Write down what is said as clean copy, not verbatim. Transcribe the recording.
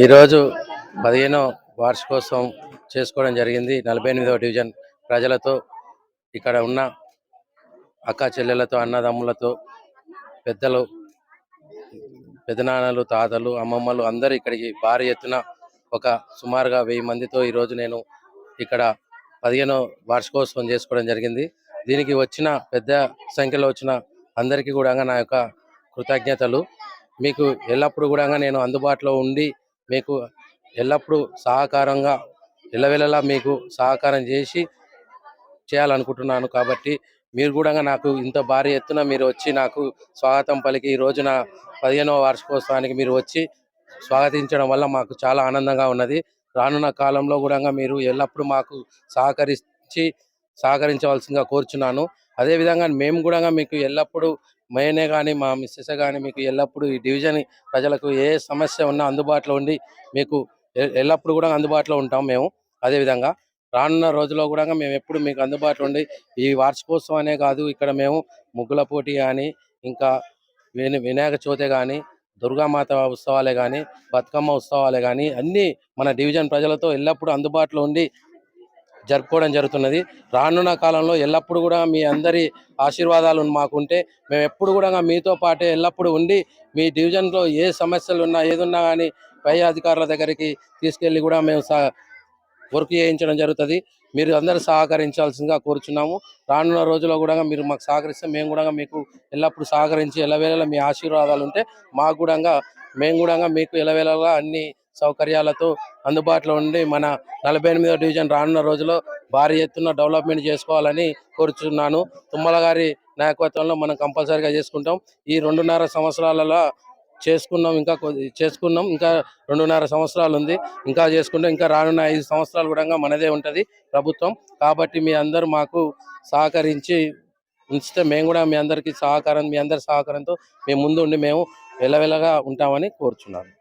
ఈరోజు 15వ వార్షికోత్సవం చేసుకోవడం జరిగింది. 48వ డివిజన్ ప్రజలతో, ఇక్కడ ఉన్న అక్క చెల్లెలతో, అన్నదమ్ములతో, పెద్దలు, పెదనాన్నలు, తాతలు, అమ్మమ్మలు అందరూ ఇక్కడికి భారీ ఎత్తున ఒక సుమారుగా 1000 మందితో ఈరోజు నేను ఇక్కడ 15వ వార్షికోత్సవం చేసుకోవడం జరిగింది. దీనికి వచ్చిన పెద్ద సంఖ్యలో వచ్చిన అందరికీ కూడా నా యొక్క కృతజ్ఞతలు. మీకు ఎల్లప్పుడూ కూడా నేను అందుబాటులో ఉండి మీకు ఎల్లప్పుడూ సహకారంగా ఎల్లవెల్లలా మీకు సహకారం చేయాలనుకుంటున్నాను. కాబట్టి మీరు కూడా నాకు ఇంత భారీ ఎత్తున మీరు వచ్చి నాకు స్వాగతం పలికి ఈ రోజున 15వ వార్షికోత్సవానికి మీరు వచ్చి స్వాగతించడం వల్ల మాకు చాలా ఆనందంగా ఉన్నది. రానున్న కాలంలో కూడా మీరు ఎల్లప్పుడూ మాకు సహకరించవలసిందిగా కోరుచున్నాను. అదేవిధంగా మేము కూడా మీకు ఎల్లప్పుడూ మేనే కానీ మా మిస్సెస్ కానీ మీకు ఎల్లప్పుడూ ఈ డివిజన్ ప్రజలకు ఏ సమస్య ఉన్నా అందుబాటులో ఉండి మీకు ఎల్లప్పుడూ కూడా అందుబాటులో ఉంటాం మేము. అదేవిధంగా రానున్న రోజుల్లో కూడా మేము ఎప్పుడు మీకు అందుబాటులో ఉండి ఈ వార్షికోత్సవం అనే కాదు, ఇక్కడ మేము ముగ్గుల పోటీ కానీ, ఇంకా వినాయక చవితి కానీ, దుర్గామాత ఉత్సవాలే కానీ, బతుకమ్మ ఉత్సవాలే కానీ అన్నీ మన డివిజన్ ప్రజలతో ఎల్లప్పుడూ అందుబాటులో ఉండి జరుపుకోవడం జరుగుతున్నది. రానున్న కాలంలో ఎల్లప్పుడూ కూడా మీ అందరి ఆశీర్వాదాలు మాకుంటే మేము ఎప్పుడు కూడా మీతో పాటే ఎల్లప్పుడూ ఉండి మీ డివిజన్లో ఏ సమస్యలు ఉన్నా ఏదున్నా కానీ పై అధికారుల దగ్గరికి తీసుకెళ్ళి కూడా మేము వర్క్ చేయించడం జరుగుతుంది. మీరు అందరూ సహకరించాల్సిందిగా కోరుచున్నాము. రానున్న రోజుల్లో కూడా మీరు మాకు సహకరిస్తే మేము కూడా మీకు ఎల్లప్పుడూ సహకరించి ఎల్లవేళలా మీ ఆశీర్వాదాలు ఉంటే మాకు కూడా మేము కూడా మీకు ఎల్లవేళలా అన్ని సౌకర్యాలతో అందుబాటులో ఉండి మన 48వ డివిజన్ రానున్న రోజుల్లో భారీ ఎత్తున డెవలప్మెంట్ చేసుకోవాలని కోరుచున్నాను. తుమ్మల గారి నాయకత్వంలో మనం కంపల్సరీగా చేసుకుంటాం. ఈ 2.5 సంవత్సరాలలో చేసుకున్నాం, ఇంకా 2.5 సంవత్సరాలు ఉంది, ఇంకా చేసుకుంటాం. ఇంకా రానున్న 5 సంవత్సరాలు కూడా మనదే ఉంటుంది ప్రభుత్వం. కాబట్టి మీ అందరూ మాకు సహకరించి ఉంచితే మేము కూడా మీ అందరి సహకారంతో మేము ముందు ఉండి మేము వెలవెలగా ఉంటామని కోరుచున్నాను.